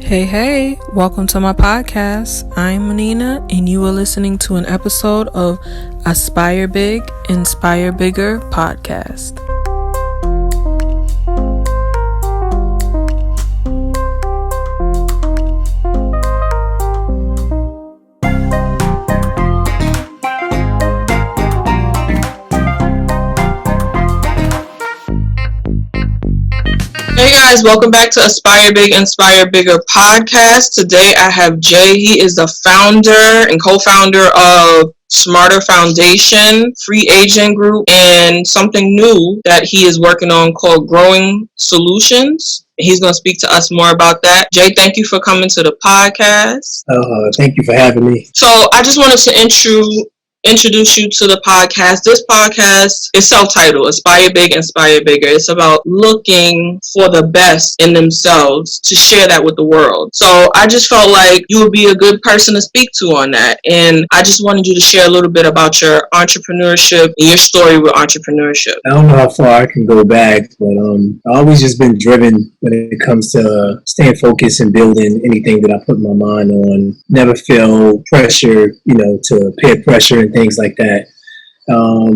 Hey, welcome to my podcast. I'm Manina, and you are listening to an episode of Aspire Big, Inspire Bigger podcast. Hey guys, welcome back to Aspire Big, Inspire Bigger podcast. Today I have Jay. He is the founder and co-founder of Smarter Foundation, free agent group, and something new that he is working on called Growing Solutions. He's going to speak to us more about that. Jay, thank you for coming to the podcast. Thank you for having me. So I just wanted to introduce you to the podcast. This podcast is self-titled, Aspire Big, Inspire Bigger. It's about looking for the best in themselves to share that with the world. So I just felt like you would be a good person to speak to on that. And I just wanted you to share a little bit about your entrepreneurship and your story with entrepreneurship. I don't know how far I can go back, but I've always just been driven when it comes to staying focused and building anything that I put my mind on. Never feel pressure, to peer pressure and things like that.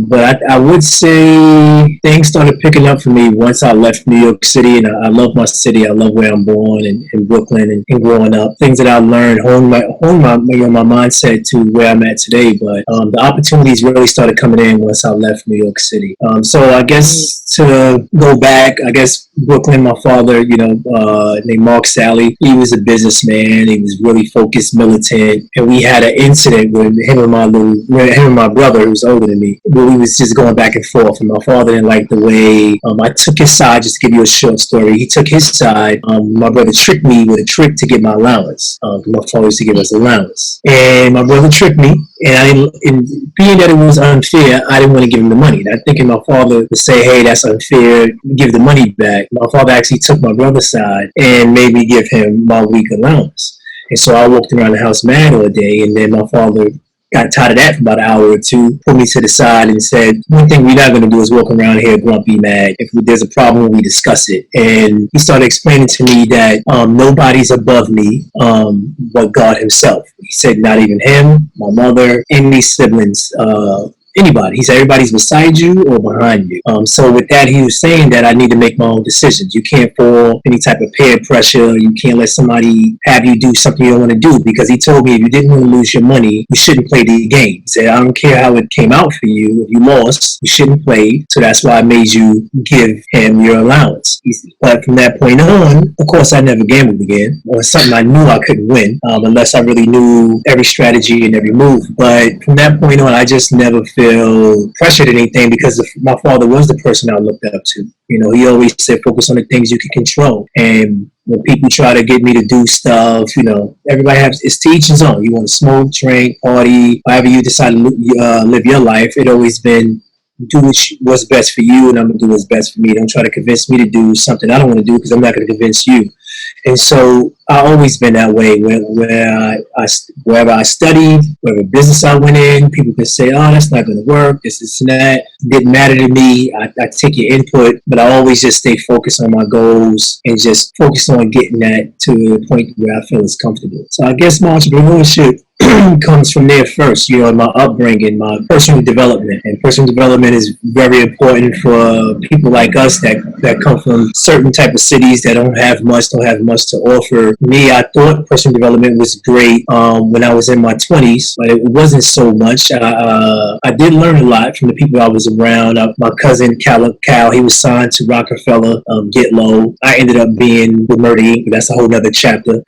But I would say things started picking up for me once I left New York City, and I love my city. I love where I'm born in Brooklyn and growing up. Things that I learned honed my mindset to where I'm at today. But the opportunities really started coming in once I left New York City. So I guess to go back, Brooklyn, my father, named Mark Sally, he was a businessman. He was really focused, militant, and we had an incident with him and my brother, who was older than me, where we was just going back and forth. And my father didn't like the way I took his side. Just to give you a short story, he took his side. My brother tricked me with a trick to get my allowance. My father used to give us allowance, and my brother tricked me. And being that it was unfair, I didn't want to give him the money. Not thinking my father would say, "Hey, that's unfair, give the money back." My father actually took my brother's side and made me give him my week allowance. And so I walked around the house mad all day, and then my father got tired of that for about an hour or two, pulled me to the side and said, "One thing we're not going to do is walk around here grumpy, mad. If there's a problem, we discuss it." And he started explaining to me that nobody's above me but God himself. He said not even him, my mother, any siblings, anybody. He said everybody's beside you or behind you. So with that, he was saying that I need to make my own decisions. You can't fall any type of peer pressure. You can't let somebody have you do something you don't want to do, because he told me if you didn't want to lose your money, you shouldn't play the game. He said, I don't care how it came out for you. If you lost, you shouldn't play. So that's why I made you give him your allowance. But from that point on, of course, I never gambled again on something I knew I couldn't win, unless I really knew every strategy and every move. But from that point on, I just never feel pressured or anything, because my father was the person I looked up to. He always said focus on the things you can control. And when people try to get me to do stuff, everybody has it's to each his own. You want to smoke, drink, party, however you decide to live your life. It always been do what's best for you, and I'm gonna do what's best for me. Don't try to convince me to do something I don't want to do, because I'm not going to convince you. And so I always been that way. Wherever I studied, wherever business I went in, people could say, "Oh, that's not going to work. This and that." It didn't matter to me. I take your input, but I always just stay focused on my goals and just focus on getting that to the point where I feel it's comfortable. So I guess my entrepreneurship comes from there first, my upbringing, my personal development. And personal development is very important for people like us that come from certain type of cities that don't have much to offer. Me, I thought personal development was great when I was in my 20s, but it wasn't so much. I did learn a lot from the people I was around. My cousin Cal, he was signed to Rockefeller, Get Low. I ended up being with Murder Inc., but that's a whole nother chapter.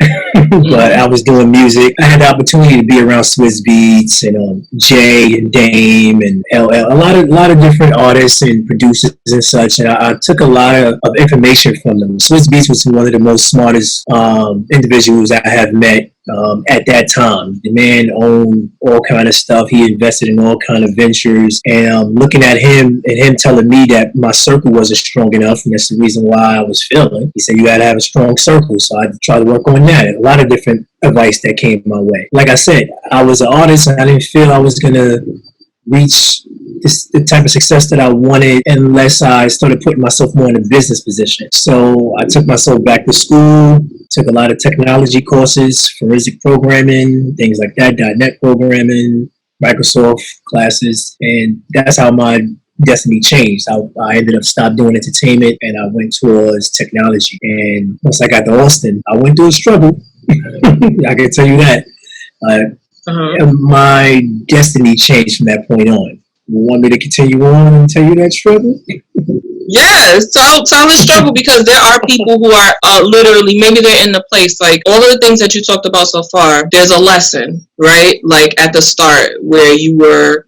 But I was doing music. I had the opportunity to be around Swiss Beats and Jay and Dame and LL, a lot of different artists and producers and such, and I took a lot of information from them. Swiss Beats was one of the most smartest individuals I have met at that time. The man owned all kind of stuff. He invested in all kind of ventures, and looking at him and him telling me that my circle wasn't strong enough, and that's the reason why I was failing. He said you got to have a strong circle, so I tried to work on that. A lot of different advice that came my way. Like I said, I was an artist, and I didn't feel I was gonna reach the type of success that I wanted unless I started putting myself more in a business position. So I took myself back to school, Took a lot of technology courses, forensic programming, things like that, .NET programming, Microsoft classes, and that's how my destiny changed. I ended up stopped doing entertainment and I went towards technology. And once I got to Austin, I went through a struggle. I can tell you that. My destiny changed from that point on. You want me to continue on and tell you that struggle? Yes, tell the struggle, because there are people who are literally, maybe they're in the place, like all of the things that you talked about so far, there's a lesson, right? Like at the start where you were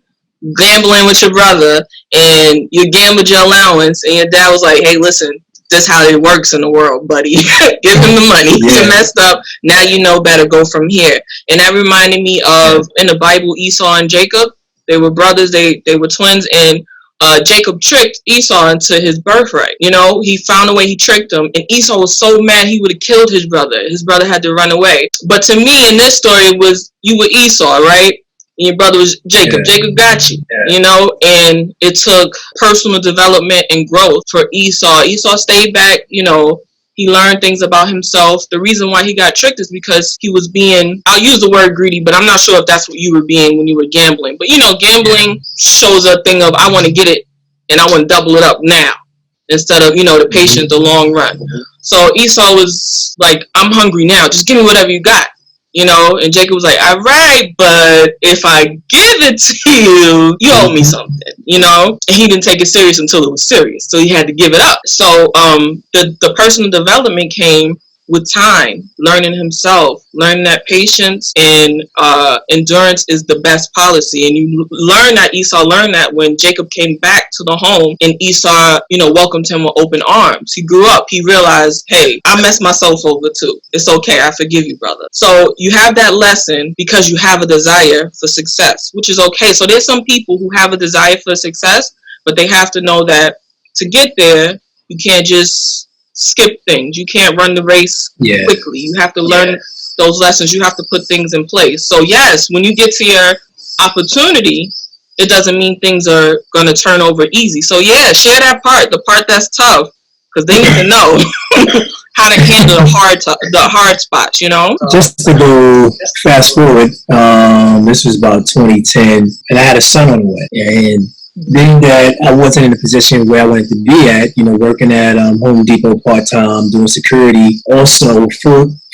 gambling with your brother and you gambled your allowance and your dad was like, hey, listen, this is how it works in the world, buddy. Give him the money. You messed up. Now you know better. Go from here. And that reminded me of, in the Bible, Esau and Jacob. They were brothers. They were twins, and Jacob tricked Esau into his birthright. You know, he found a way, he tricked him, and Esau was so mad he would have killed his brother. His brother had to run away. But to me, in this story, was you were Esau, right? And your brother was Jacob. Yeah. Jacob got you, you know, and it took personal development and growth for Esau. Esau stayed back, you know, he learned things about himself. The reason why he got tricked is because he was being, I'll use the word greedy, but I'm not sure if that's what you were being when you were gambling. But, you know, gambling shows a thing of, I want to get it and I want to double it up now instead of, you know, the patient, the long run. So Esau was like, I'm hungry now. Just give me whatever you got. You know, and Jacob was like, all right, but if I give it to you, you owe me something, you know? And he didn't take it serious until it was serious. So he had to give it up. So the personal development came with time, learning himself, learning that patience and endurance is the best policy. And you learn that, Esau learned that when Jacob came back to the home and Esau, you know, welcomed him with open arms. He grew up, he realized, hey, I messed myself over too. It's okay, I forgive you, brother. So you have that lesson because you have a desire for success, which is okay. So there's some people who have a desire for success, but they have to know that to get there, you can't just skip things. You can't run the race quickly. You have to learn those lessons. You have to put things in place. So yes, when you get to your opportunity, it doesn't mean things are going to turn over easy. So yeah, share that part, the part that's tough, because they need to know how to handle the hard spots, you know? Just to go fast forward, this was about 2010, and I had a son on the way. And being that I wasn't in a position where I wanted to be at, you know, working at Home Depot part-time, doing security, also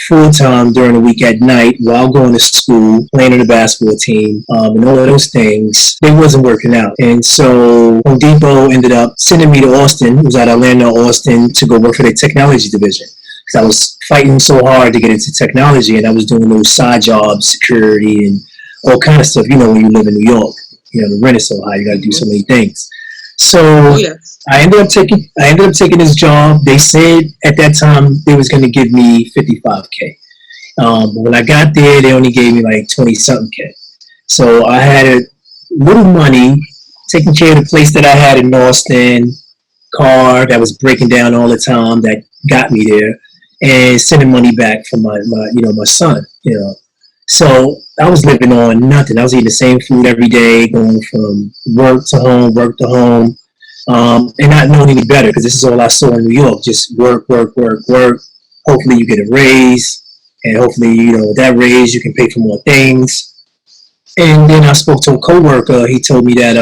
full-time during the week at night while going to school, playing on the basketball team, and all of those things, it wasn't working out. And so Home Depot ended up sending me to Austin. It was at Atlanta, Austin, to go work for their technology division. Because I was fighting so hard to get into technology, and I was doing those side jobs, security, and all kind of stuff, you know, when you live in New York. You know, the rent is so high, you got to do so many things. So I ended up taking this job. They said at that time they was going to give me $55K. But when I got there, they only gave me like 20-something K. So I had a little money, taking care of the place that I had in Austin, car that was breaking down all the time that got me there, and sending money back for my son, you know. So I was living on nothing. I was eating the same food every day, going from work to home, and not knowing any better because this is all I saw in New York. Just work. Hopefully you get a raise, and hopefully, you know, with that raise you can pay for more things. And then I spoke to a coworker. He told me that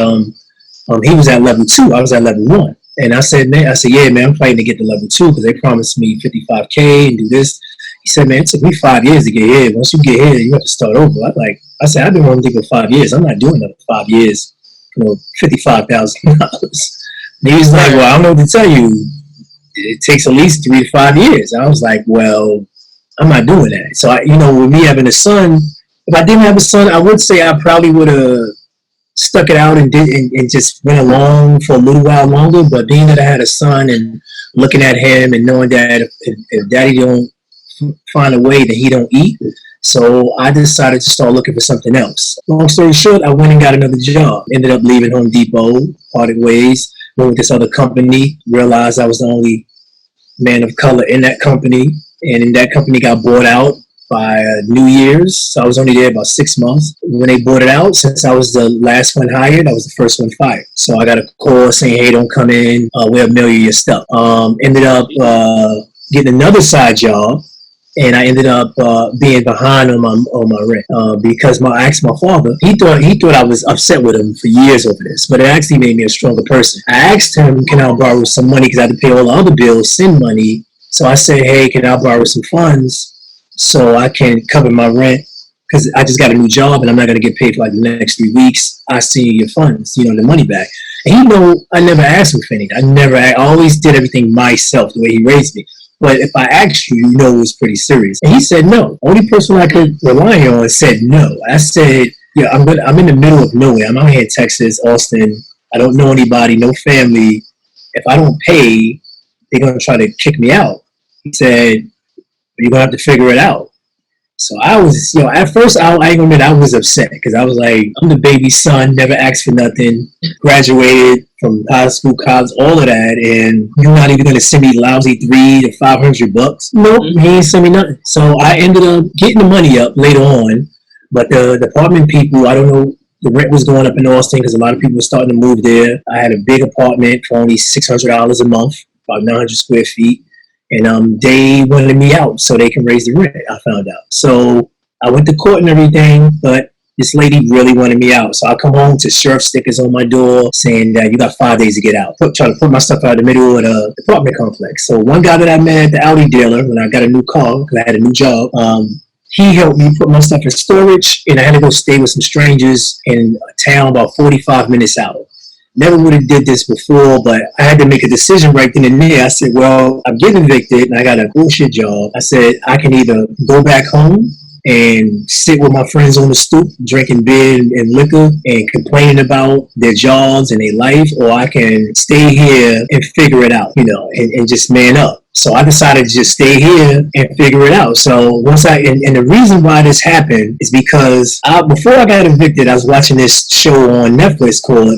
he was at level 2. I was at level 1. And I said, yeah, man, I'm fighting to get to level 2 because they promised me $55K and do this. He said, man, it took me 5 years to get here. Once you get here, you have to start over. I said, I've been Home Depot for 5 years. I'm not doing another 5 years for $55,000. And he was like, well, I don't know what to tell you. It takes at least 3 to 5 years. I was like, well, I'm not doing that. So, with me having a son, if I didn't have a son, I would say I probably would have stuck it out and just went along for a little while longer. But being that I had a son and looking at him and knowing that if daddy don't find a way that he don't eat, so I decided to start looking for something else. Long story short, I went and got another job. Ended up leaving Home Depot, parted ways, went with this other company, realized I was the only man of color in that company, and in that company got bought out by New Year's. So I was only there about 6 months. When they bought it out, since I was the last one hired, I was the first one fired. So I got a call saying, hey, don't come in, we'll mail you your stuff. Ended up getting another side job. and I ended up being behind on my rent because I asked my father. He thought I was upset with him for years over this, but it actually made me a stronger person. I asked him, "Can I borrow some money?" Because I had to pay all the other bills, send money. So I said, "Hey, can I borrow some funds so I can cover my rent? Because I just got a new job and I'm not going to get paid for like the next 3 weeks. I see your funds, the money back." And he know I never asked him for anything. I always did everything myself the way he raised me. But if I asked you, it was pretty serious. And he said no. Only person I could rely on said no. I said, "Yeah, I'm in the middle of nowhere. I'm out here in Texas, Austin. I don't know anybody, no family. If I don't pay, they're going to try to kick me out." He said, "You're going to have to figure it out." So I was, at first I ain't gonna admit I was upset because I was like, I'm the baby son, never asked for nothing, graduated from high school, college, all of that, and you're not even gonna send me lousy $300 to $500. Nope, he ain't send me nothing. So I ended up getting the money up later on, but the apartment people, I don't know. The rent was going up in Austin because a lot of people were starting to move there. I had a big apartment for only $600 a month, about 900 square feet. And they wanted me out so they can raise the rent, I found out. So I went to court and everything, but this lady really wanted me out. So I come home to sheriff stickers on my door saying that you got 5 days to get out. Trying to put my stuff out in the middle of the apartment complex. So one guy that I met at the Audi dealer when I got a new car, because I had a new job, he helped me put my stuff in storage, and I had to go stay with some strangers in a town about 45 minutes out. Never would have did this before, but I had to make a decision right then and there. I said, well, I'm getting evicted and I got a bullshit job. I said, I can either go back home and sit with my friends on the stoop, drinking beer and liquor and complaining about their jobs and their life, or I can stay here and figure it out, and just man up. So I decided to just stay here and figure it out. So and the reason why this happened is because before I got evicted, I was watching this show on Netflix called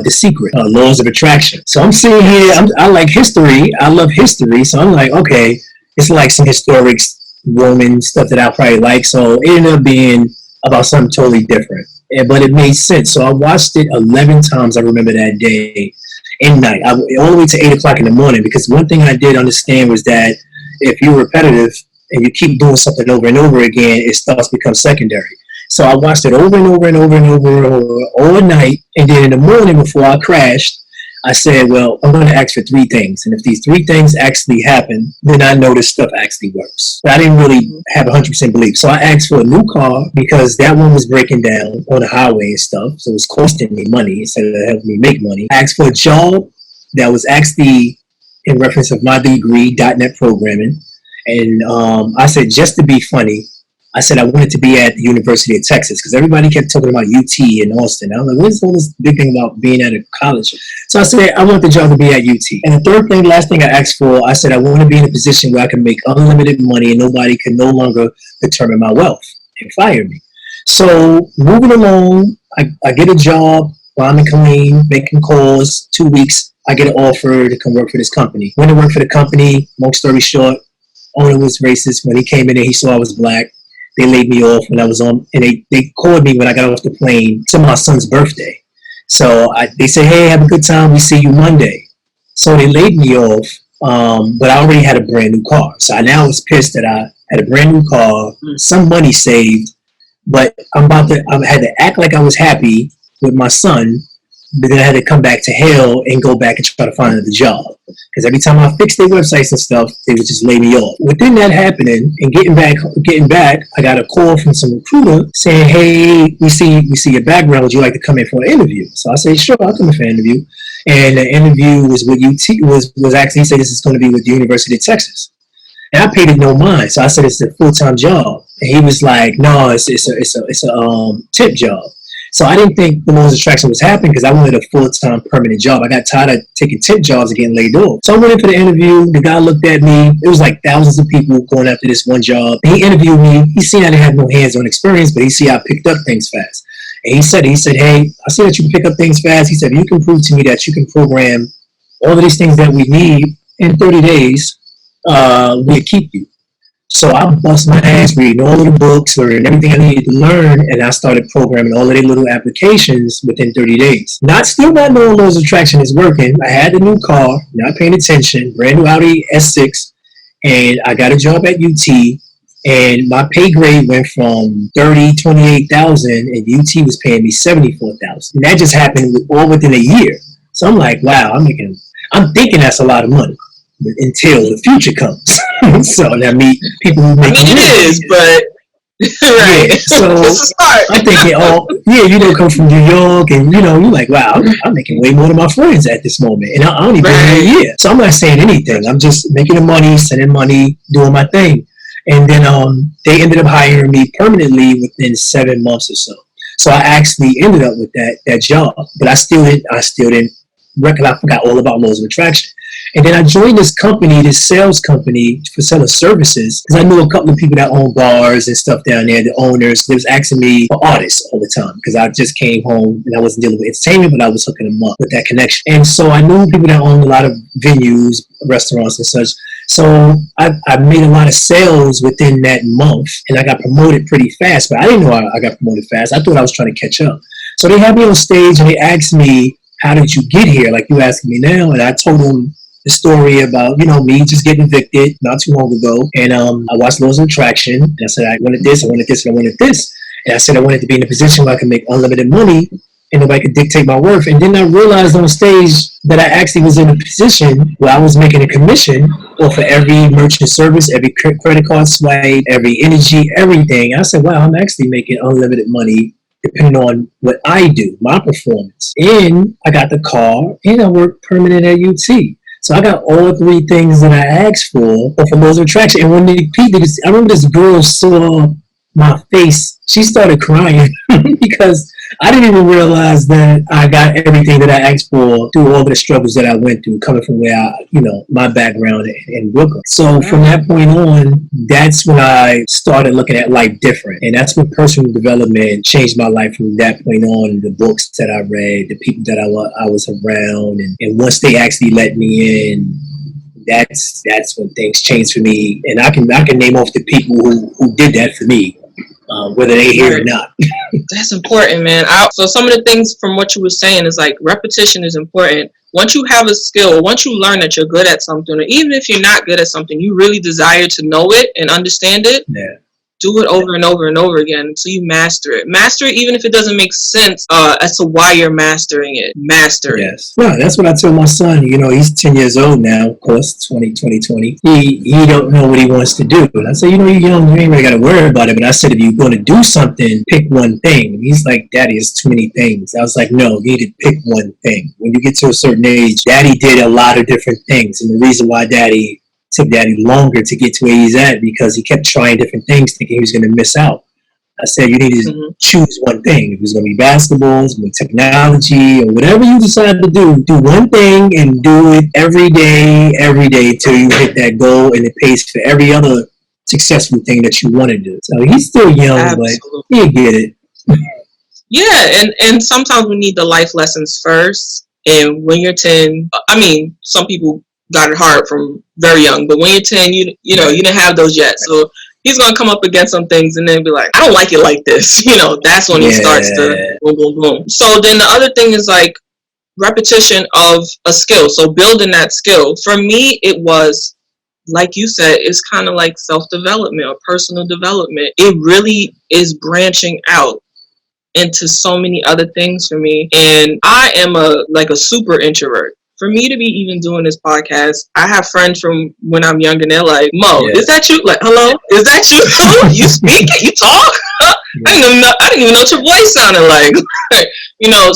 The Secret, Laws of Attraction. So I'm sitting here, I like history. I love history. So I'm like, okay, it's like some historic Roman stuff that I probably like. So it ended up being about something totally different. But it made sense. So I watched it 11 times, I remember that day. And night, all the way to 8 o'clock in the morning, because one thing I did understand was that if you're repetitive and you keep doing something over and over again, it starts to become secondary. So I watched it over and over and over and over all night, and then in the morning before I crashed, I said, well, I'm going to ask for 3 things, and if these 3 things actually happen, then I know this stuff actually works. But I didn't really have 100% belief. So I asked for a new car because that one was breaking down on the highway and stuff, so it was costing me money instead of helping me make money. I asked for a job that was actually in reference of my degree, .NET programming, and I said, just to be funny, I said I wanted to be at the University of Texas because everybody kept talking about UT in Austin. I was like, what is all this big thing about being at a college? So I said, I want the job to be at UT. And the last thing I asked for, I said, I want to be in a position where I can make unlimited money and nobody can no longer determine my wealth and fire me. So moving along, I get a job, bombing clean, making calls, 2 weeks. I get an offer to come work for this company. Went to work for the company, long story short, owner was racist. When he came in and he saw I was black, they laid me off when I was on, and they called me when I got off the plane to my son's birthday. So they said, hey, have a good time. We see you Monday. So they laid me off, but I already had a brand new car. So I now was pissed that I had a brand new car, some money saved, but I had to act like I was happy with my son, but then I had to come back to hell and go back and try to find another job. Because every time I fixed their websites and stuff, they would just lay me off. Within that happening and getting back, I got a call from some recruiter saying, hey, we see your background. Would you like to come in for an interview? So I said, sure, I'll come in for an interview. And the interview was with UT, was actually, he said this is going to be with the University of Texas. And I paid it no mind. So I said, it's a full-time job. And he was like, no, it's a tip job. So I didn't think the laws of attraction was happening because I wanted a full-time permanent job. I got tired of taking tip jobs and getting laid off. So I went in for the interview. The guy looked at me. It was like thousands of people going after this one job. He interviewed me. He seen I didn't have no hands-on experience, but he see I picked up things fast. And he said, hey, I see that you can pick up things fast. He said, you can prove to me that you can program all of these things that we need in 30 days, we'll keep you. So I bust my ass reading all of the books, learning everything I needed to learn, and I started programming all of their little applications within 30 days. Still not knowing laws of attraction is working. I had a new car, not paying attention, brand new Audi S6, and I got a job at UT And my pay grade went from 28,000, and UT was paying me 74,000. And that just happened all within a year. So I'm like, wow, I'm thinking that's a lot of money until the future comes. So I meet people who make it is, but right. Yeah, so I'm thinking, come from New York, and you're like, wow, I'm making way more than my friends at this moment, and I only been here a year, so I'm not saying anything. I'm just making the money, sending money, doing my thing, and then they ended up hiring me permanently within 7 months or so. So I actually ended up with that job, but I still didn't reckon. I forgot all about laws of attraction. And then I joined this company, this sales company for selling services, because I knew a couple of people that own bars and stuff down there, the owners. They was asking me for artists all the time, because I just came home and I wasn't dealing with entertainment, but I was hooking them up with that connection. And so I knew people that owned a lot of venues, restaurants and such. So I made a lot of sales within that month, and I got promoted pretty fast, but I didn't know I got promoted fast. I thought I was trying to catch up. So they had me on stage and they asked me, how did you get here? Like you asking me now. And I told them the story about, me just getting evicted not too long ago. And I watched Laws of Attraction. And I said, I wanted this, and I wanted this. And I said, I wanted to be in a position where I could make unlimited money and nobody could dictate my worth. And then I realized on stage that I actually was in a position where I was making a commission off of every merchant service, every credit card swipe, every energy, everything. I said, wow, I'm actually making unlimited money depending on what I do, my performance. And I got the car, and I work permanent at UT. So I got all 3 things that I asked for off of Laws of Attraction. And when I remember this girl saw my face, she started crying because I didn't even realize that I got everything that I asked for through all the struggles that I went through, coming from where my background in Brooklyn. So from that point on, that's when I started looking at life different. And that's when personal development changed my life from that point on. The books that I read, the people that I was around. And once they actually let me in, that's when things changed for me. And I can name off the people who did that for me. Whether they hear or not. That's important, man. So some of the things from what you were saying is like repetition is important. Once you have a skill, once you learn that you're good at something, or even if you're not good at something, you really desire to know it and understand it. Yeah. Do it over and over and over again until you master it. Master it even if it doesn't make sense as to why you're mastering it. Master it. Yes. Yeah, that's what I tell my son. He's 10 years old now, of course, 2020. He don't know what he wants to do. And I say, you're young, you ain't really got to worry about it. But I said, if you're going to do something, pick one thing. And he's like, Daddy, it's too many things. I was like, no, you need to pick one thing. When you get to a certain age, Daddy did a lot of different things. And the reason why took Daddy longer to get to where he's at, because he kept trying different things thinking he was going to miss out. I said, you need to choose one thing. If it's going to be basketball, it's going to be technology, or whatever you decide to do one thing and do it every day till you hit that goal, and it pays for every other successful thing that you want to do. So he's still young, Absolutely. But he'll get it. Yeah, and sometimes we need the life lessons first. And when you're 10, some people got it hard from very young, but when you're 10, you didn't have those yet. So he's gonna come up against some things and then be like, I don't like it like this. That's when he starts to boom, boom, boom. So then the other thing is like repetition of a skill. So building that skill. For me, it was, like you said, it's kind of like self-development or personal development. It really is branching out into so many other things for me. And I am a super introvert. For me to be even doing this podcast, I have friends from when I'm young and they're like, Mo, Is that you? Like, hello? Is that you? You speak? You talk? I didn't even know what your voice sounded like.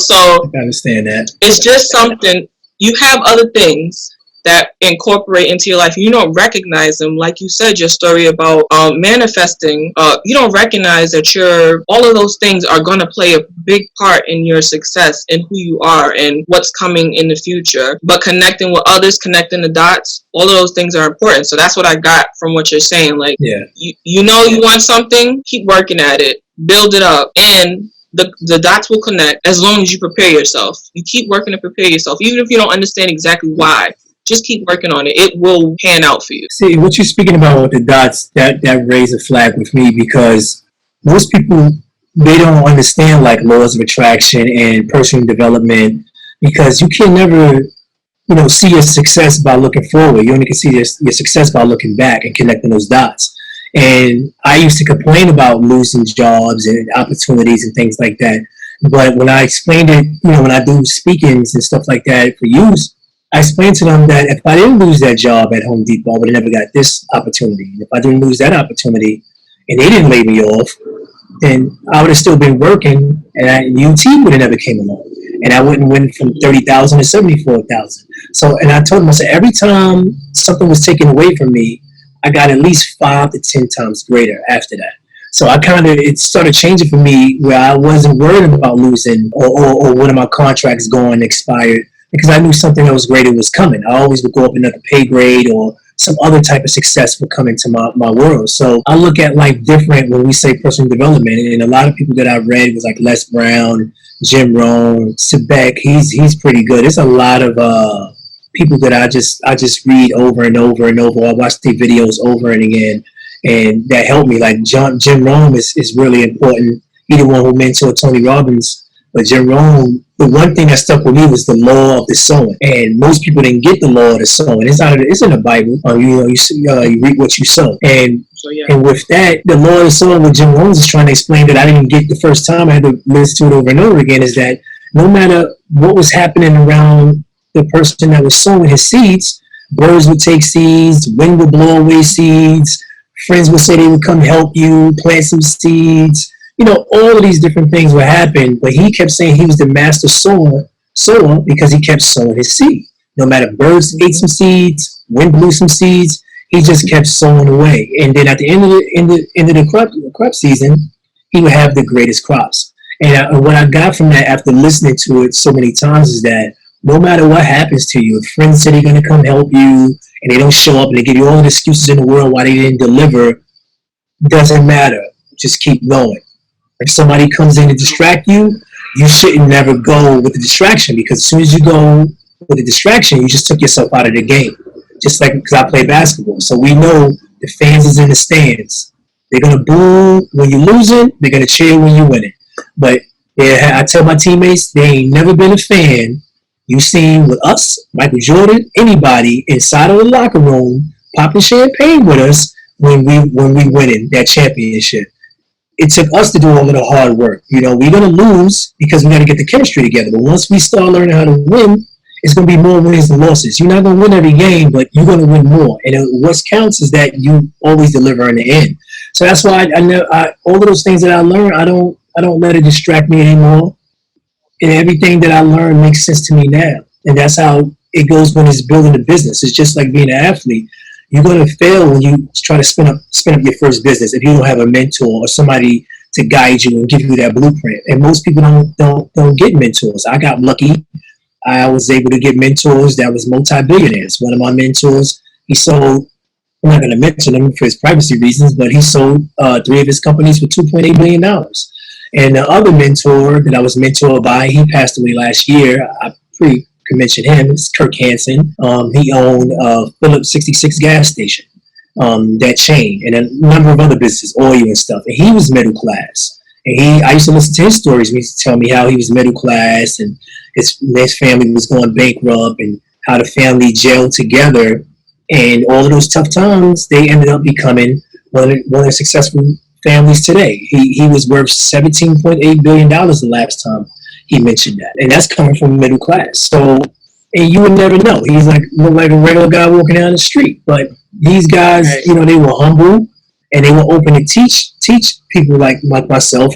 So I understand that. It's just something. You have other things that incorporate into your life. You don't recognize them. Like you said, your story about manifesting, you don't recognize that all of those things are going to play a big part in your success and who you are and what's coming in the future. But connecting with others, connecting the dots, all of those things are important. So that's what I got from what you're saying. Like, you want something, keep working at it, build it up, and the dots will connect as long as you prepare yourself. You keep working to prepare yourself, even if you don't understand exactly why. Just keep working on it. It will pan out for you. See, what you're speaking about with the dots, that raised a flag with me, because most people, they don't understand like laws of attraction and personal development, because you can never, see your success by looking forward. You only can see your success by looking back and connecting those dots. And I used to complain about losing jobs and opportunities and things like that. But when I explained it, when I do speakings and stuff like that for youth, I explained to them that if I didn't lose that job at Home Depot, I would have never got this opportunity. And if I didn't lose that opportunity and they didn't lay me off, then I would have still been working, and UT would have never came along, and I wouldn't went from 30,000 to 74,000. So, and I told them, I said, every time something was taken away from me, I got at least 5 to 10 times greater after that. So it started changing for me where I wasn't worried about losing or one of my contracts going expired, because I knew something that was greater was coming. I always would go up another pay grade, or some other type of success would come into my world. So I look at life different when we say personal development. And a lot of people that I read was like Les Brown, Jim Rohn, Sebeck. He's pretty good. There's a lot of people that I just read over and over and over. I watch their videos over and again, and that helped me. Like Jim Rohn is really important. He the one who mentored Tony Robbins. But Jim Rohn, the one thing that stuck with me was the law of the sowing, and most people didn't get the law of the sowing. It's in the Bible. You reap what you sow, and with that, the law of the sowing, what Jim Rohn is trying to explain that I didn't get the first time, I had to listen to it over and over again, is that no matter what was happening around the person that was sowing his seeds, birds would take seeds, wind would blow away seeds, friends would say they would come help you plant some seeds. All of these different things would happen, but he kept saying he was the master sower because he kept sowing his seed. No matter birds ate some seeds, wind blew some seeds, he just kept sowing away. And then at the end of the crop season, he would have the greatest crops. And what I got from that after listening to it so many times is that no matter what happens to you, if friends say they're going to come help you and they don't show up and they give you all the excuses in the world why they didn't deliver, doesn't matter. Just keep going. If somebody comes in to distract you, you shouldn't never go with the distraction, because as soon as you go with the distraction, you just took yourself out of the game. Just like, because I play basketball. So we know the fans is in the stands. They're going to boo when you lose it. They're going to cheer when you win it. But I tell my teammates, they ain't never been a fan. You seen with us, Michael Jordan, anybody inside of the locker room popping champagne with us when we winning that championship. It took us to do all of the hard work. We're going to lose because we got to get the chemistry together. But once we start learning how to win, it's going to be more wins than losses. You're not going to win every game, but you're going to win more. And what counts is that you always deliver in the end. So that's why all of those things that I learned, I don't let it distract me anymore. And everything that I learned makes sense to me now. And that's how it goes when it's building a business. It's just like being an athlete. You're going to fail when you try to spin up your first business if you don't have a mentor or somebody to guide you and give you that blueprint. And most people don't get mentors. I got lucky. I was able to get mentors that was multi-billionaires. One of my mentors, he sold, I'm not going to mention him for his privacy reasons, but he sold 3 of his companies for $2.8 billion. And the other mentor that I was mentored by, he passed away last year. I could mention him. It's Kirk Hansen. He owned Phillips 66 gas station, that chain, and a number of other businesses, oil and stuff. And he was middle class. And I used to listen to his stories. He used to tell me how he was middle class and his family was going bankrupt and how the family gelled together. And all of those tough times, they ended up becoming one of the successful families today. He was worth $17.8 billion the last time he mentioned that. And that's coming from middle class. So, and you would never know. He's looked like a regular guy walking down the street. But these guys, they were humble and they were open to teach people like myself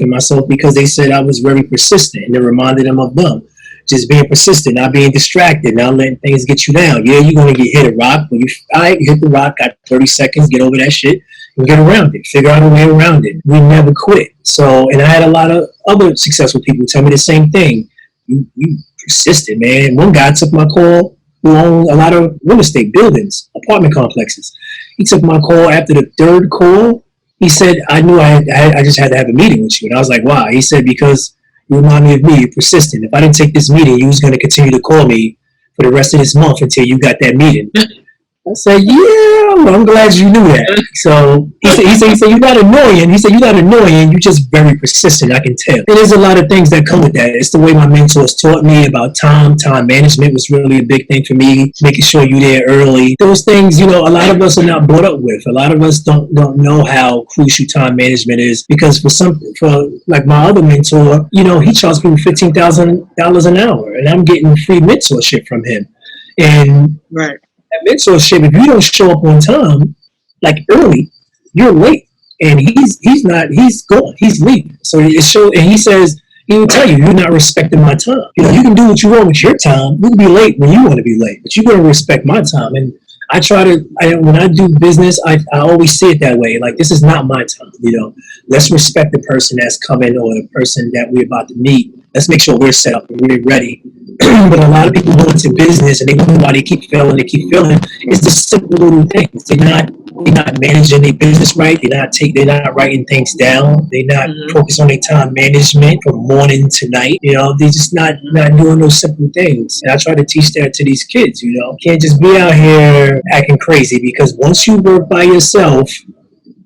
because they said I was very persistent, and it reminded them of them. Just being persistent, not being distracted, not letting things get you down. Yeah, you're going to hit a rock, but you hit the rock, got 30 seconds, get over that shit, and get around it. Figure out a way around it. We never quit. So, and I had a lot of other successful people tell me the same thing. You persistent, man. One guy took my call who owned a lot of real estate buildings, apartment complexes. He took my call after the 3rd call. He said, I knew I just had to have a meeting with you. And I was like, why? He said, because you remind me of me. You're persistent. If I didn't take this meeting, you was going to continue to call me for the rest of this month until you got that meeting. I said, yeah, well, I'm glad you knew that. So he said, you're not annoying. He said, you're not annoying. You're just very persistent. I can tell. And there's a lot of things that come with that. It's the way my mentors taught me about time. Time management was really a big thing for me. Making sure you're there early. Those things, a lot of us are not brought up with. A lot of us don't know how crucial time management is because for like my other mentor, he charged people $15,000 an hour, and I'm getting free mentorship from him. And right. That mentorship, if you don't show up on time, like early, you're late. And he's gone. He's leaving. So it shows, and he will tell you, you're not respecting my time. You can do what you want with your time. You can be late when you want to be late, but you're going to respect my time. And I when I do business, I always see it that way. Like, this is not my time. Let's respect the person that's coming or the person that we're about to meet. Let's make sure we're set up and we're ready. But a lot of people go into business and they wonder why they keep failing. It's the simple little things. They're not managing their business right. They're not writing things down. They're not focused on their time management from morning to night. They're just not doing those simple things. And I try to teach that to these kids. You can't just be out here acting crazy, because once you work by yourself,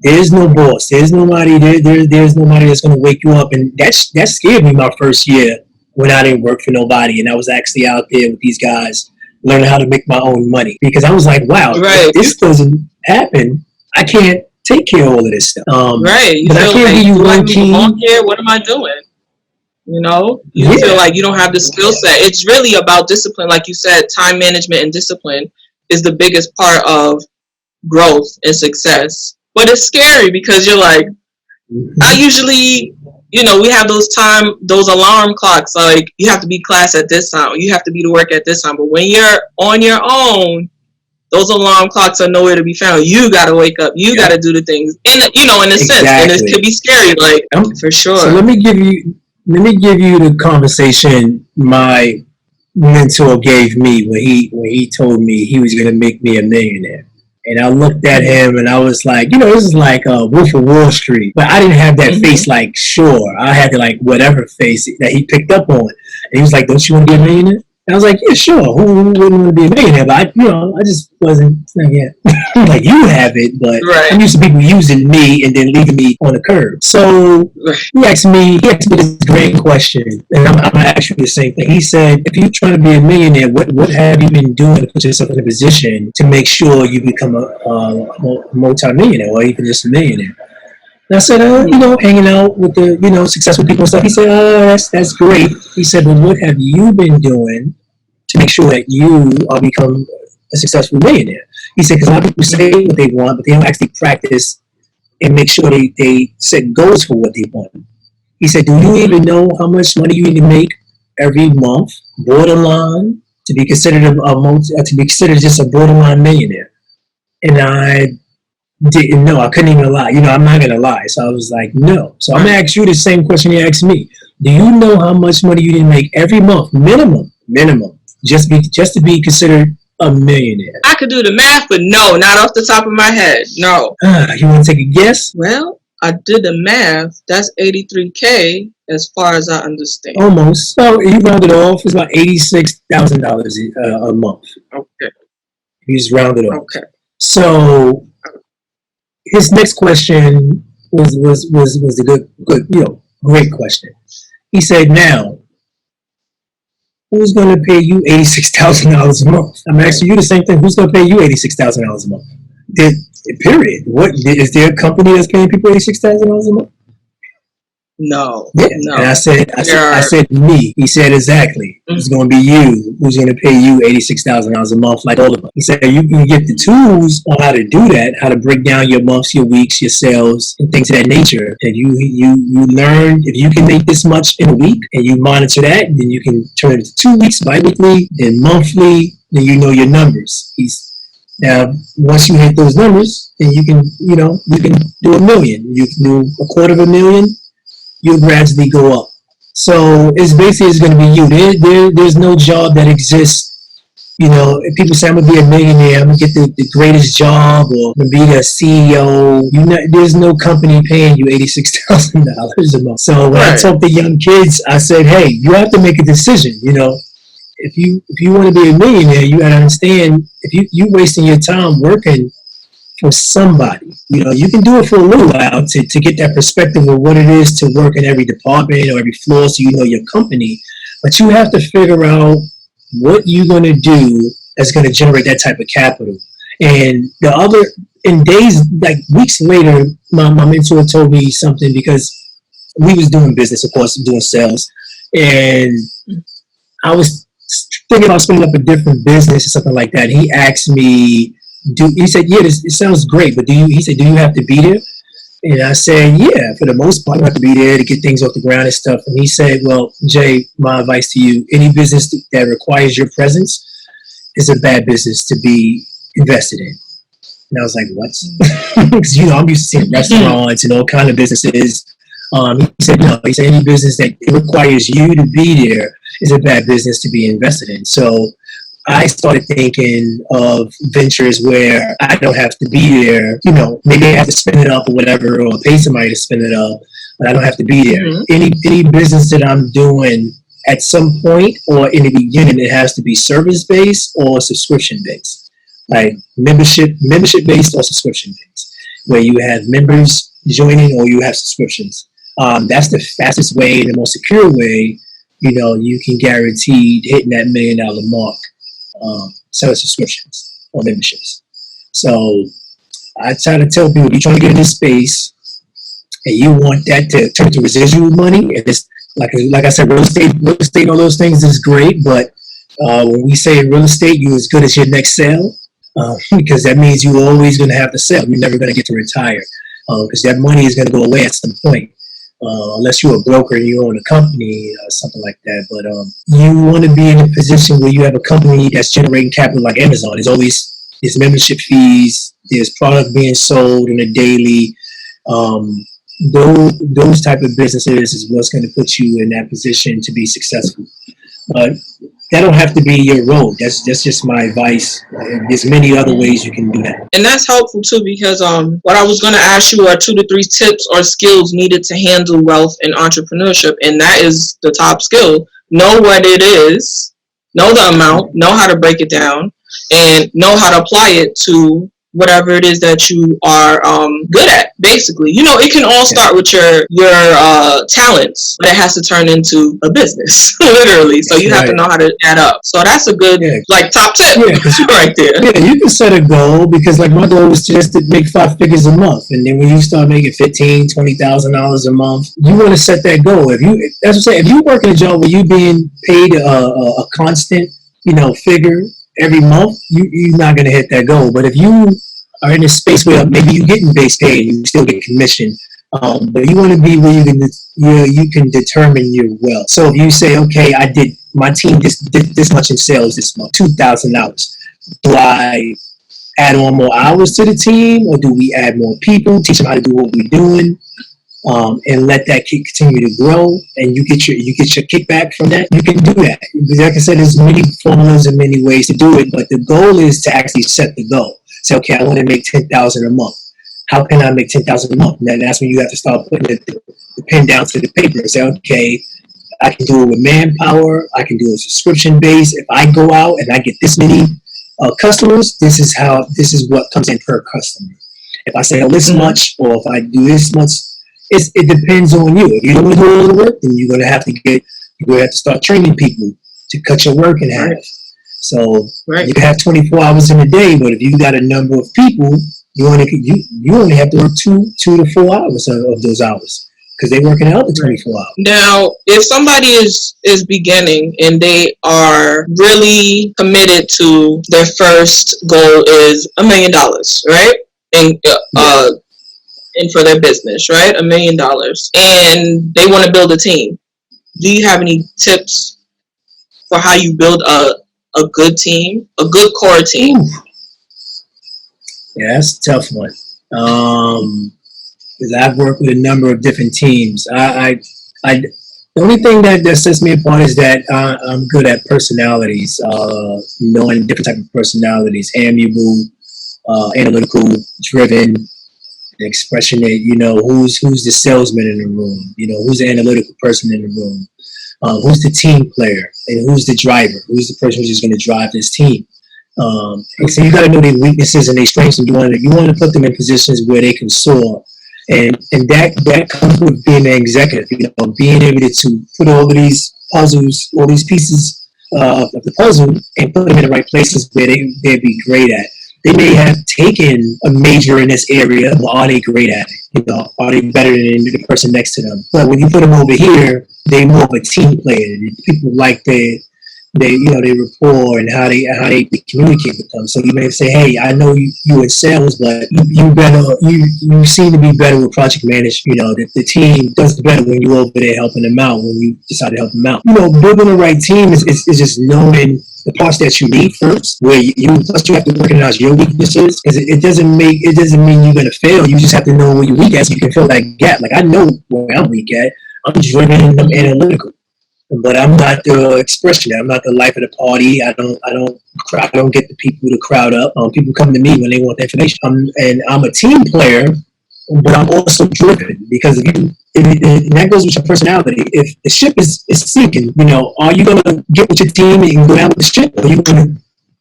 there's no boss. There's nobody. There's nobody that's going to wake you up. And that scared me my first year, when I didn't work for nobody and I was actually out there with these guys learning how to make my own money. Because I was like, wow, if this doesn't happen, I can't take care of all of this stuff. Right. But I can't give you one key. What am I doing? You feel like you don't have the skill set. It's really about discipline. Like you said, time management and discipline is the biggest part of growth and success. But it's scary because you're like, I usually... we have those alarm clocks, like you have to be class at this time, you have to be to work at this time. But when you're on your own, those alarm clocks are nowhere to be found. You got to wake up. You got to do the things in a sense, and it could be scary, like for sure. So let me give you the conversation my mentor gave me when he told me he was going to make me a millionaire. And I looked at him and I was like, this is like Wolf of Wall Street. But I didn't have that face like sure. I had the like whatever face that he picked up on. And he was like, don't you want to be a millionaire? And I was like, yeah, sure. Who wouldn't want to be a millionaire? But I just wasn't yet. Like, you have it, but right. I'm used to people using me and then leaving me on the curb. So he asked me this great question, and I'm going to ask you the same thing. He said, if you're trying to be a millionaire, what have you been doing to put yourself in a position to make sure you become a multi-millionaire or even just a millionaire? And I said, hanging out with the, successful people and stuff. He said, that's great. He said, but what have you been doing to make sure that you become a successful millionaire? He said, because a lot of people say what they want, but they don't actually practice and make sure they set goals for what they want. He said, do you even know how much money you need to make every month, borderline, to be considered just a borderline millionaire? And I didn't know. I couldn't even lie. I'm not going to lie. So I was like, no. So I'm going to ask you the same question you asked me. Do you know how much money you need to make every month, minimum, just to be considered a millionaire? I could do the math, but no, not off the top of my head. No. You want to take a guess? Well, I did the math. That's $83K as far as I understand. Almost. So you rounded off. It's about $86,000 a month. Okay. You just rounded off. Okay. So his next question was a good, great question. He said, now, who's going to pay you $86,000 a month? I'm asking you the same thing. Who's going to pay you $86,000 a month? Period. What is there a company that's paying people $86,000 a month? No. Yeah. No. And I said me. He said exactly. It's going to be you who's going to pay you $86,000 a month, like all of us. He said you can get the tools on how to do that, how to break down your months, your weeks, your sales, and things of that nature. And you learn if you can make this much in a week, and you monitor that, then you can turn it into 2 weeks, bi-weekly, then monthly. Then you know your numbers. Now, once you hit those numbers, then you can do $1 million. You can do $250,000. You'll gradually go up. So it's going to be you. There's no job that exists. If people say I'm going to be a millionaire, I'm going to get the greatest job, or I'm going to be the CEO. There's no company paying you $86,000 a month. So when I talk to young kids, I said, hey, you have to make a decision. if you want to be a millionaire, you gotta understand if you wasting your time working for somebody. You know, you can do it for a little while to get that perspective of what it is to work in every department or every floor so you know your company. But you have to figure out what you're going to do that's going to generate that type of capital. And the other, in days, like weeks later, my mentor told me something because we was doing business, of course, doing sales. And I was thinking about spinning up a different business or something like that. He asked me, he said, yeah, it sounds great, but he said, do you have to be there? And I said, yeah, for the most part, I have to be there to get things off the ground and stuff. And he said, well, Jay, my advice to you, any business that requires your presence is a bad business to be invested in. And I was like, what? Because, you know, I'm used to seeing restaurants and all kind of businesses. He said, no, he said, any business that requires you to be there is a bad business to be invested in. So I started thinking of ventures where I don't have to be there. You know, maybe I have to spin it up or whatever, or pay somebody to spin it up, but I don't have to be there. Any business that I'm doing at some point or in the beginning, it has to be service based or subscription based, like membership based or subscription based, where you have members joining or you have subscriptions. That's the fastest way, the most secure way. You know, you can guarantee hitting that $1 million mark. Selling subscriptions or memberships. So I try to tell people, if you're trying to get in this space and you want that to turn to residual money, and it's like I said, real estate, all those things is great, but when we say real estate, you're as good as your next sale, because that means you're always going to have to sell. You're never going to get to retire, because that money is going to go away at some point. Unless you're a broker and you own a company or something like that. But you want to be in a position where you have a company that's generating capital like Amazon. There's membership fees, there's product being sold on a daily. Those type of businesses is what's going to put you in that position to be successful. But that don't have to be your road. That's just my advice. There's many other ways you can do that. And that's helpful too, because what I was going to ask you are 2 to 3 tips or skills needed to handle wealth and entrepreneurship, and that is the top skill. Know what it is, know the amount, know how to break it down, and know how to apply it to whatever it is that you are good at, basically. You know, it can all start with your talents, but it has to turn into a business, literally. So you have to know how to add up. So that's a good, like, top tip right there. Yeah, you can set a goal, because, like, my goal was just to make 5 figures a month. And then when you start making $15,000, $20,000 a month, you want to set that goal. That's what I'm saying. If you work in a job where you're being paid a constant, you know, figure every month, you're not going to hit that goal. But if you are in a space where maybe you're getting base pay and you still get commission, but you want to be where you can determine your wealth. So if you say, okay, my team did this much in sales this month, $2,000. Do I add on more hours to the team, or do we add more people, teach them how to do what we're doing? And let that continue to grow, and you get your kickback from that. You can do that. Like I said, there's many formulas and many ways to do it, but the goal is to actually set the goal. Say, okay, I want to make $10,000 a month. How can I make $10,000 a month? And that's when you have to start putting the pen down to the paper and say, okay, I can do it with manpower. I can do it subscription based. If I go out and I get this many customers, this is what comes in per customer. If I sell this much, or if I do this much, it depends on you. If you don't want to do all the work, then you're going to have to start training people to cut your work in half. Right. So you have 24 hours in a day, but if you got a number of people, you only have to work 2 to 4 hours of those hours, because they're working out the 24 hours. Now, if somebody is beginning and they are really committed to their first goal is $1 million, right? And for their business, right? $1 million, and they want to build a team. Do you have any tips for how you build a good team, a good core team? Yeah, that's a tough one. Because I've worked with a number of different teams. The only thing that sets me apart is that I'm good at personalities, knowing different type of personalities, amiable, analytical, driven, expressionate. You know, who's the salesman in the room? You know, who's the analytical person in the room? Who's the team player, and who's the driver? Who's the person who's just going to drive this team? And so you got to know their weaknesses and their strengths, and you want to put them in positions where they can soar. And that comes with being an executive, being able to put all of these puzzles, all these pieces of the puzzle, and put them in the right places where they'd be great at. They may have taken a major in this area, but are they great at it? Are they better than the person next to them? But when you put them over here, they're more of a team player. People like their rapport and how they communicate with them. So you may say, hey, I know you in sales, but you seem to be better with project management. The team does better when you're over there helping them out, when you decide to help them out. Building the right team is just knowing the parts that you need first, where you have to recognize your weaknesses, because it doesn't mean you're going to fail. You just have to know where you're weak at so you can fill that gap. Like, I know where I'm weak at. I'm driven, I'm analytical. But I'm not the expression. I'm not the life of the party. I don't get the people to crowd up. People come to me when they want the information. I'm a team player, but I'm also driven, because and that goes with your personality. If the ship is sinking, are you gonna get with your team and go down with the ship, or are you gonna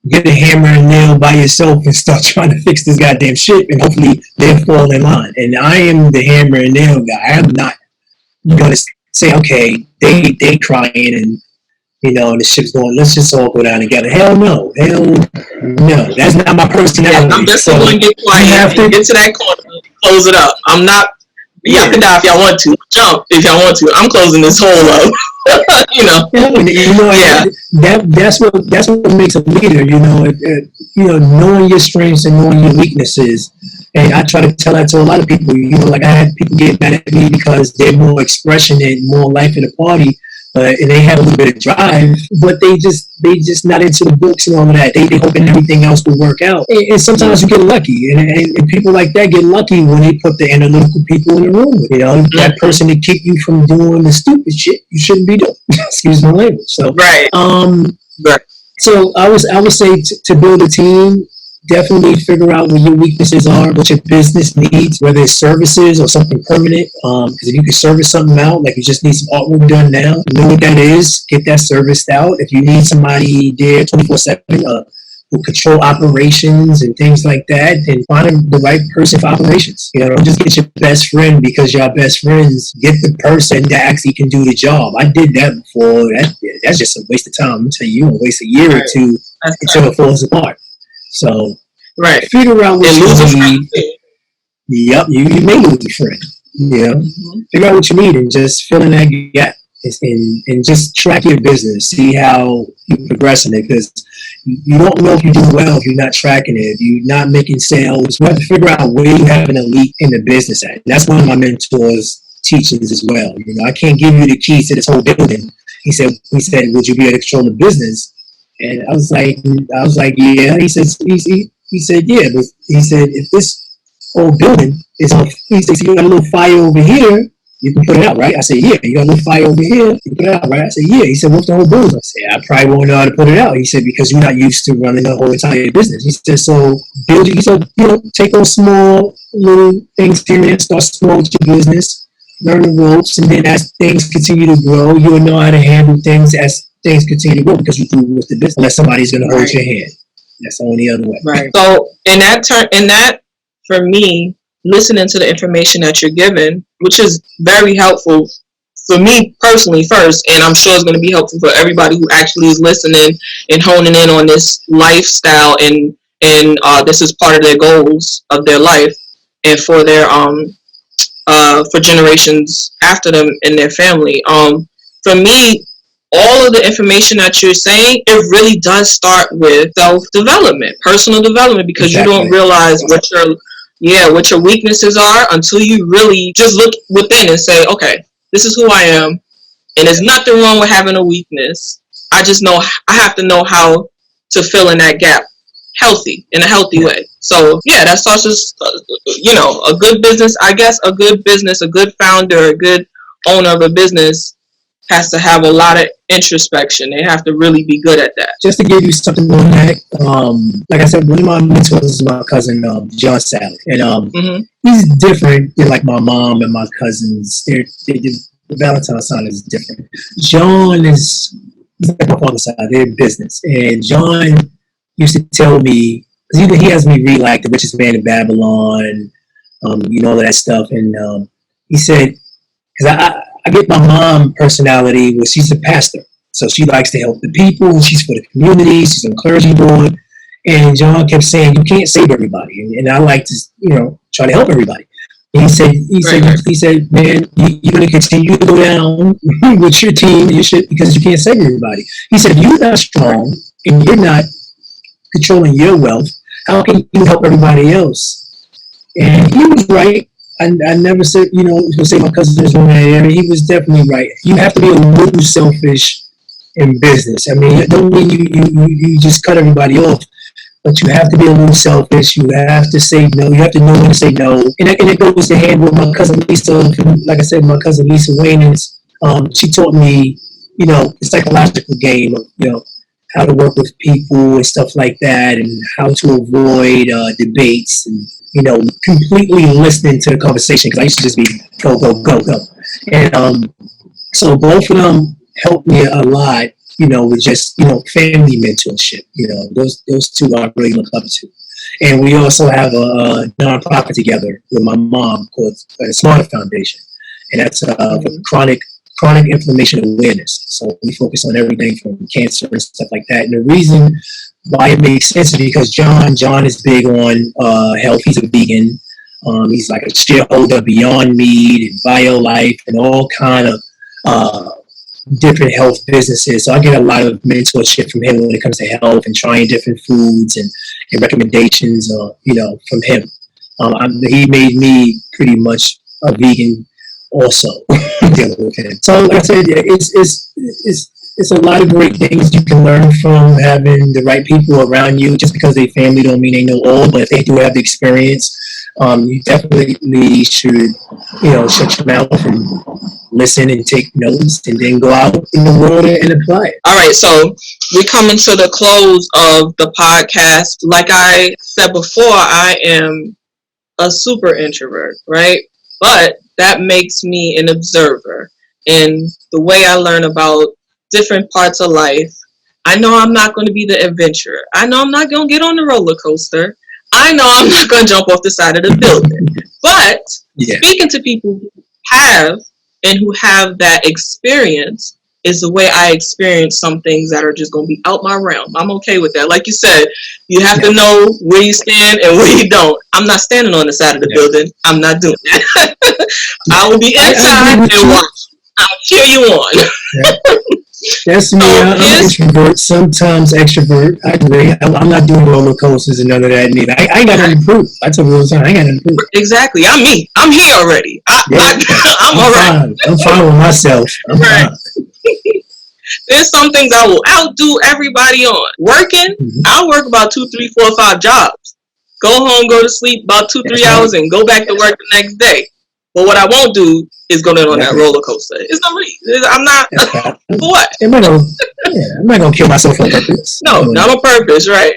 get a hammer and nail by yourself and start trying to fix this goddamn ship, and hopefully they'll fall in line? And I am the hammer and nail guy. I am not gonna say, okay, they crying and the ship's going, let's just all go down together. Hell no. That's not my personality. Yeah, I'm just going to get quiet. You have to get to that corner, close it up. I'm not. Y'all can die if y'all want to. Jump if y'all want to. I'm closing this hole up. That's what makes a leader. Knowing your strengths and knowing your weaknesses. And I try to tell that to a lot of people. Like, I had people get mad at me because they're more expression and more life in the party, and they have a little bit of drive, but they just not into the books and all of that. They hoping everything else will work out. And sometimes you get lucky, and people like that get lucky when they put the analytical people in the room with that person to keep you from doing the stupid shit you shouldn't be doing. Excuse my language. So right. So I would say to build a team, definitely figure out what your weaknesses are, what your business needs, whether it's services or something permanent. Because if you can service something out, like you just need some artwork done now, know what that is, get that serviced out. If you need somebody there 24/7 who control operations and things like that, then find the right person for operations. Don't just get your best friend because y'all best friends. Get the person that actually can do the job. I did that before. That's just a waste of time. I'm gonna tell you, you're gonna waste a year or two until it falls apart. So, figure out what you need. Yep, you may lose a friend. Figure out what you need and just fill in that gap, and just track your business. See how you progress in it, because you don't know if you do well if you're not tracking it. If you're not making sales, you have to figure out where you have an elite in the business at. And that's one of my mentors' teachings as well. I can't give you the keys to this whole building. He said, would you be able to control the business? And I was like, yeah. He said, yeah. But he said, if this whole building is on, he said, you got a little fire over here, you can put it out, right? I said, yeah. You got a little fire over here, you can put it out, right? I said, yeah. He said, what's the whole building? I said, I probably won't know how to put it out. He said, because you're not used to running the whole entire business. He said, so build it. He said, take on small little things here and start small with your business, learn the ropes, and then as things continue to grow, you'll know how to handle things as things continue to grow, because you grew with the business. Unless somebody's going to hold your hand. That's the only other way. Right. So in that, for me, listening to the information that you're given, which is very helpful for me personally first, and I'm sure it's going to be helpful for everybody who actually is listening and honing in on this lifestyle, and this is part of their goals of their life, and for their for generations after them and their family. For me, all of the information that you're saying, it really does start with self-development, personal development, because you don't realize what your weaknesses are until you really just look within and say, okay, this is who I am, and there's nothing wrong with having a weakness. I just know I have to know how to fill in that gap in a healthy way. So yeah, that starts with, a good business. I guess a good business, a good founder, a good owner of a business has to have a lot of introspection. They have to really be good at that. Just to give you something on that, like I said, one of my mentors is my cousin, John Sally. And he's different than like my mom and my cousins. They're just The Valentine sign is different. John is like my father's side. They're in business, and John used to tell me, because he has me read like The Richest Man in Babylon, all of that stuff, and he said, because I get my mom personality where she's a pastor, so she likes to help the people. She's for the community. She's on the clergy board, and John kept saying, "You can't save everybody," and I like to, try to help everybody. He said, man, you're going to continue to go down with your team because you can't save everybody. He said, if you're not strong and you're not controlling your wealth, how can you help everybody else? And he was right. I never said, I was going to say my cousin is in that area. He was definitely right. You have to be a little selfish in business. I mean, don't mean you just cut everybody off. But you have to be a little selfish. You have to say no. You have to know when to say no. And it goes to hand with my cousin Lisa. Like I said, my cousin Lisa Wayne, she taught me, the psychological game of, how to work with people and stuff like that, and how to avoid debates, and, completely listening to the conversation, because I used to just be go, go, go, go. And so both of them helped me a lot, with just, family mentorship. Those two I really look up to. And we also have a nonprofit together with my mom called the Smarter Foundation. And that's for chronic inflammation awareness. So we focus on everything from cancer and stuff like that. And the reason why it makes sense is because John is big on health. He's a vegan. He's like a shareholder of Beyond Meat and BioLife and all kind of different health businesses. So I get a lot of mentorship from him when it comes to health and trying different foods and recommendations, from him. He made me pretty much a vegan also dealing with him. So like I said, it's a lot of great things you can learn from having the right people around you. Just because they family don't mean they know all, but if they do have the experience, you definitely should, shut your mouth and listen and take notes, and then go out in the world and apply it. All right, so we're coming to the close of the podcast. Like I said before, I am a super introvert, right? But that makes me an observer. And the way I learn about different parts of life, I know I'm not going to be the adventurer. I know I'm not going to get on the roller coaster. I know I'm not going to jump off the side of the building. But speaking to people who have that experience is the way I experience some things that are just going to be out my realm. I'm okay with that. Like you said, you have to know where you stand and where you don't. I'm not standing on the side of the building. I'm not doing that. I will be inside and watch. I'll cheer you on. That's me. I'm an introvert, sometimes extrovert. I agree. I'm not doing roller coasters and none of that neither. I ain't got nothing to prove. I tell you all the time, I ain't got nothing to prove. Exactly. I'm me. I'm here already. I'm all right. I'm fine with myself. I'm fine. There's some things I will outdo everybody on. Working, I'll work about 2, 3, 4, 5 jobs. Go home, go to sleep about 2, 3 hours, and go back to work the next day. But what I won't do is go down on that roller coaster. It's no reason. I'm not. For what? I'm not gonna kill myself on purpose. No, not on purpose, right?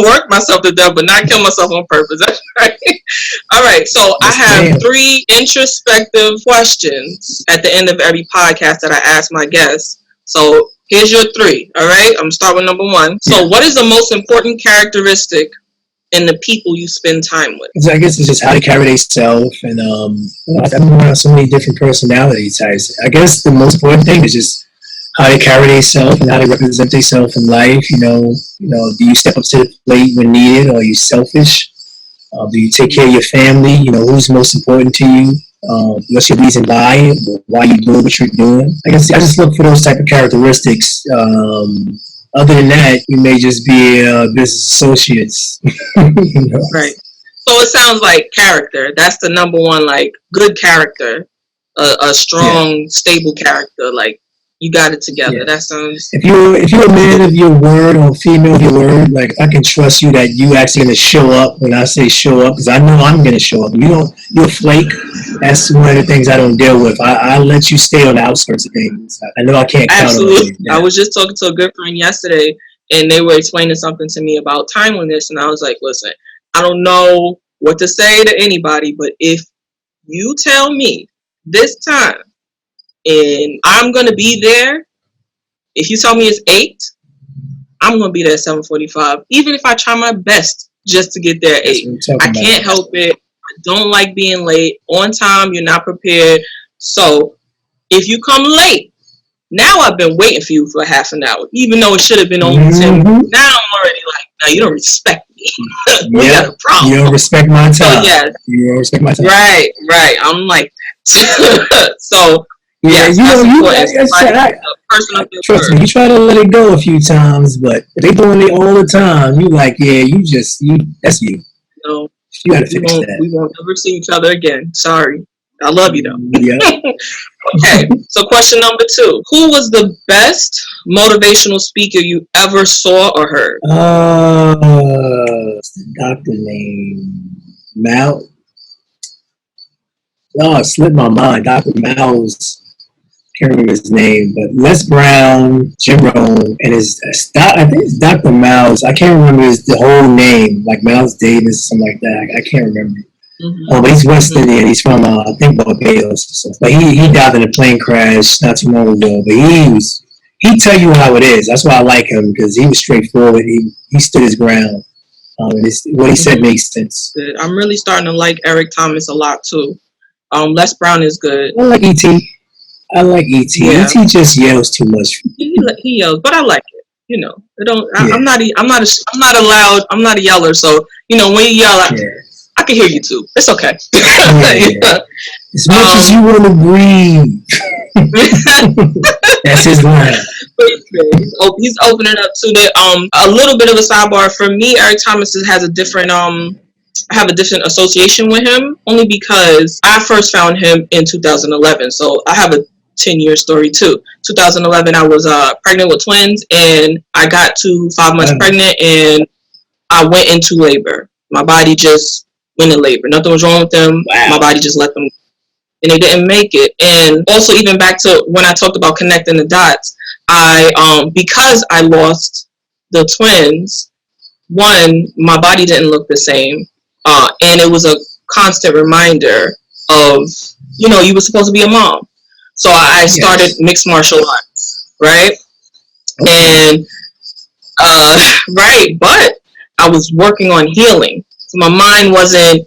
Work myself to death, but not kill myself on purpose. That's right. All right. So I have 3 introspective questions at the end of every podcast that I ask my guests. So here's your 3. All right. I'm gonna start with number 1. So what is the most important characteristic in the people you spend time with? I guess it's just how they carry themselves, and I've been around so many different personality types. I guess the most important thing is just how they carry themselves and how they represent themselves in life. Do you step up to the plate when needed, or are you selfish? Do you take care of your family? Who's most important to you? What's your reason why you doing what you're doing? I guess I just look for those type of characteristics. Other than that, you may just be business associates. Right. So it sounds like character. That's the number 1, like, good character, a strong, stable character. Like, you got it together. That sounds. If you're a man of your word or a female of your word, like, I can trust you that you actually going to show up when I say show up, because I know I'm going to show up. You'll flake. That's one of the things I don't deal with. I let you stay on the outskirts of things. I know I can't count on you. I was just talking to a good friend yesterday, and they were explaining something to me about timeliness, and I was like, listen, I don't know what to say to anybody, but if you tell me this time and I'm going to be there. If you tell me it's 8, I'm going to be there at 7:45, even if I try my best just to get there at 8. I can't help it. I don't like being late. On time, you're not prepared. So if you come late, now I've been waiting for you for half an hour, even though it should have been only 10 minutes. Now I'm already like, no, you don't respect me. We got a problem. You don't respect my time. So, yeah. You don't respect my time. Right. I'm like, so, yeah, trust me, you try to let it go a few times, but they doing it all the time. You like, yeah, that's you. No, you gotta fix that. We won't ever see each other again. Sorry. I love you though. Yeah. Okay, so question number 2. Who was the best motivational speaker you ever saw or heard? What's the doctor name? Mal. Oh, it slipped my mind. Dr. Mal's, can't remember his name, but Les Brown, Jim Rohn, and I think it's Dr. Mal's. I can't remember the whole name, like Miles Davis, something like that. I can't remember. Mm-hmm. But he's West Indian. He's from I think Barbados. So. But he died in a plane crash not too long ago. But he tell you how it is. That's why I like him, because he was straightforward. He stood his ground. And what he said makes sense. Good. I'm really starting to like Eric Thomas a lot too. Les Brown is good. I like E.T. Yeah. E.T. just yells too much. He yells, but I like it. You know, I'm not a yeller. So when you yell, I can hear you too. It's okay. Yeah. As much as you want to breathe. That's his line. He's opening up to the a little bit of a sidebar. For me, Eric Thomas has a different I have a different association with him, only because I first found him in 2011. So I have a 10-year story too. 2011, I was pregnant with twins, and I got to 5 months pregnant, and I went into labor. My body just went in labor. Nothing was wrong with them. Wow. My body just let them, and they didn't make it. And also, even back to when I talked about connecting the dots, because I lost the twins, one, my body didn't look the same. And it was a constant reminder of, you were supposed to be a mom. So I started mixed martial arts, right? And, but I was working on healing. So my mind wasn't,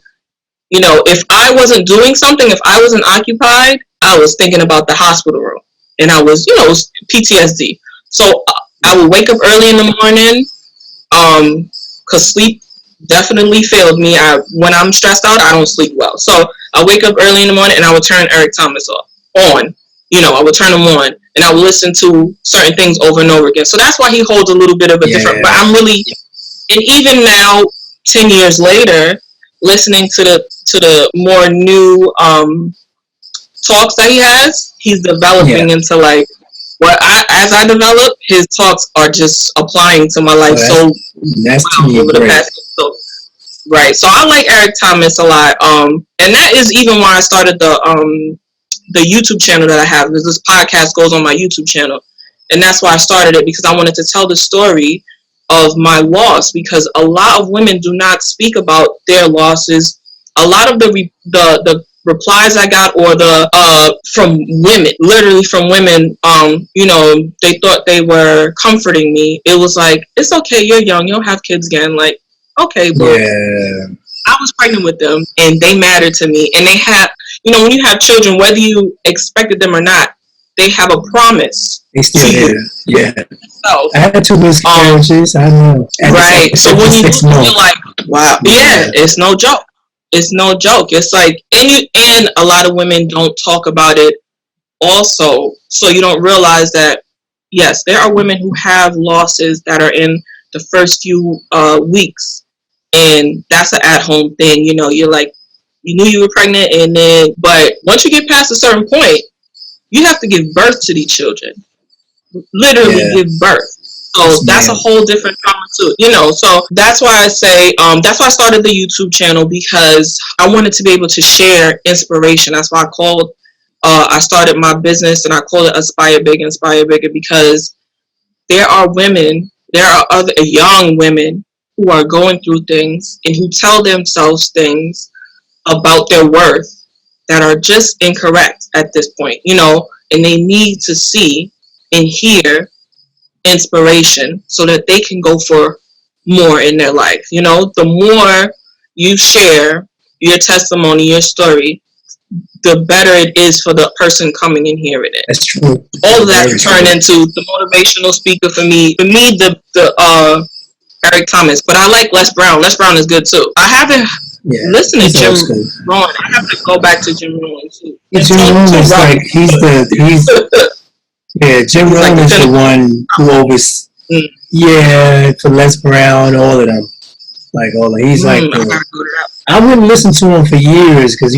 if I wasn't doing something, if I wasn't occupied, I was thinking about the hospital room. And I was, it was PTSD. So I would wake up early in the morning, because sleep definitely failed me. When I'm stressed out, I don't sleep well. So I wake up early in the morning and I would turn Eric Thomas on. I would turn him on and I would listen to certain things over and over again. So that's why he holds a little bit of a different. But I'm really, and even now, 10 years later, listening to the more new talks that he has, he's developing into like as I develop, his talks are just applying to my life that's over the past. So I like Eric Thomas a lot. And that is even why I started the YouTube channel that I have, because this podcast goes on my YouTube channel. And that's why I started it, because I wanted to tell the story of my loss, because a lot of women do not speak about their losses. A lot of the replies I got, or from women, literally from women, they thought they were comforting me. It was like, it's okay, you're young, you'll have kids again. Like, okay, but I was pregnant with them, and they mattered to me. And they have, when you have children, whether you expected them or not, they have a promise. They still do. Yeah. So, I had 2 miscarriages. I know. Right. So when you look, you're like, wow. Yeah, it's no joke. It's no joke. It's like, and a lot of women don't talk about it also. So you don't realize that, yes, there are women who have losses that are in the first few weeks. And that's an at-home thing. You're like, you knew you were pregnant, but once you get past a certain point, you have to give birth to these children. Literally give birth. So that's a whole different trauma too, so that's why I say, that's why I started the YouTube channel, because I wanted to be able to share inspiration. That's why I started my business, and I called it Aspire Big, Inspire Bigger, because there are other young women who are going through things and who tell themselves things about their worth that are just incorrect at this point. and they need to see and hear inspiration so that they can go for more in their life. You know, the more you share your testimony, your story, the better it is for the person coming and hearing it. That's true. All of that turned into the motivational speaker for me. For me, the Eric Thomas, but I like Les Brown. Les Brown is good too. I haven't listened to Jim Rohn. I have to go back to Jim Rohn too. Jim Rohn is like he's Jim Rohn is the one who always for Les Brown, all of them. Like all of he's like I wouldn't listen to him for years because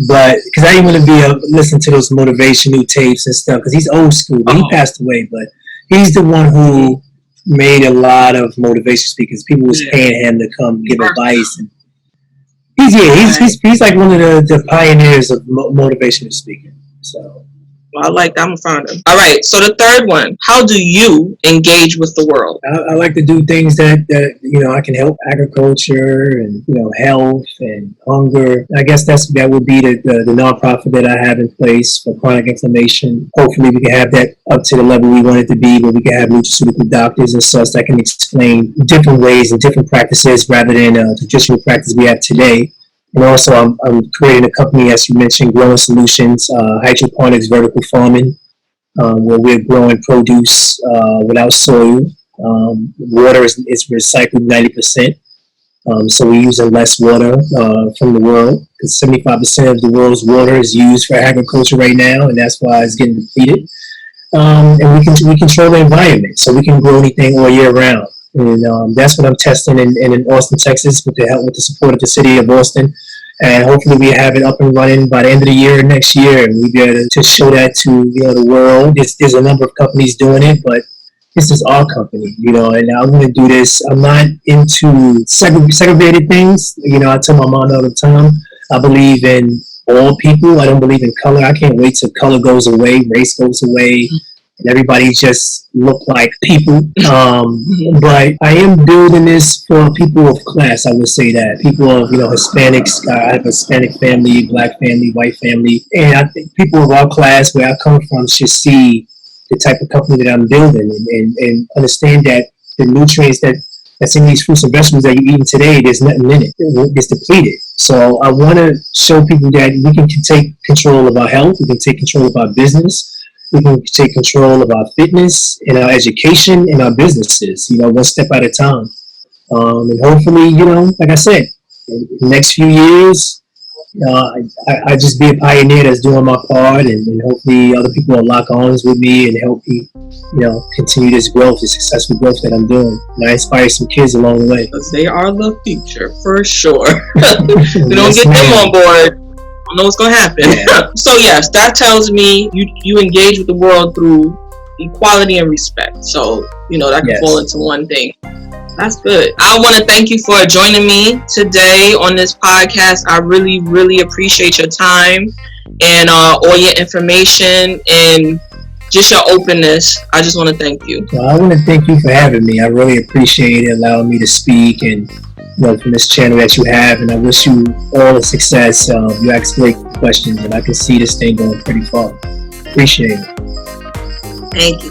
but because I didn't want to be listen to those motivational tapes and stuff because he's old school. But he passed away, but he's the one who made a lot of motivation speakers. People was paying him to come give advice. And he's like one of the pioneers of motivational speaking. So. Well, I like that. I'm a founder. All right. So the third one, how do you engage with the world? I like to do things that I can help agriculture and health and hunger. I guess that would be the nonprofit that I have in place for chronic inflammation. Hopefully, we can have that up to the level we want it to be, where we can have nutraceutical doctors and such that can explain different ways and different practices rather than the traditional practice we have today. And also, I'm creating a company, as you mentioned, Growing Solutions, hydroponics vertical farming, where we're growing produce without soil. Water is recycled 90%. So we're using less water from the world because 75% of the world's water is used for agriculture right now, and that's why it's getting depleted. And we control the environment, so we can grow anything all year round. And that's what I'm testing in Austin, Texas, with the support of the city of Austin. And hopefully we have it up and running by the end of the year next year, and we'll be able to show that to the world. There's a number of companies doing it, but this is our company, and I'm going to do this. I'm not into segregated things. I tell my mom all the time, I believe in all people. I don't believe in color. I can't wait till color goes away, race goes away, and everybody just look like people. But I am building this for people of class. I would say that people of Hispanics. I have a Hispanic family, Black family, white family, and I think people of our class, where I come from, should see the type of company that I'm building and understand that the nutrients that's in these fruits and vegetables that you're eating today, there's nothing in it. It's depleted. So I want to show people that we can take control of our health. We can take control of our business. We can take control of our fitness and our education and our businesses, one step at a time. And hopefully, like I said, in the next few years, I just be a pioneer that's doing my part, and hopefully other people will lock arms with me and help me, continue this growth, this successful growth that I'm doing. And I inspire some kids along the way. They are the future, for sure. We don't get them on board. I know what's gonna happen. So yes, that tells me you engage with the world through equality and respect. So that can fall into one thing. That's good. I want to thank you for joining me today on this podcast. I really, really appreciate your time and all your information and just your openness. I just want to thank you. Well, I want to thank you for having me. I really appreciate it, allowing me to speak and from this channel that you have, and I wish you all the success. You ask great questions, and I can see this thing going pretty far. Appreciate it. Thank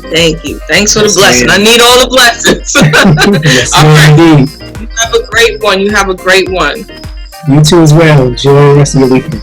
you. Thanks for the blessing. I need all the blessings. Yes, all right. Indeed. You have a great one. You too as well. Enjoy the rest of your weekend.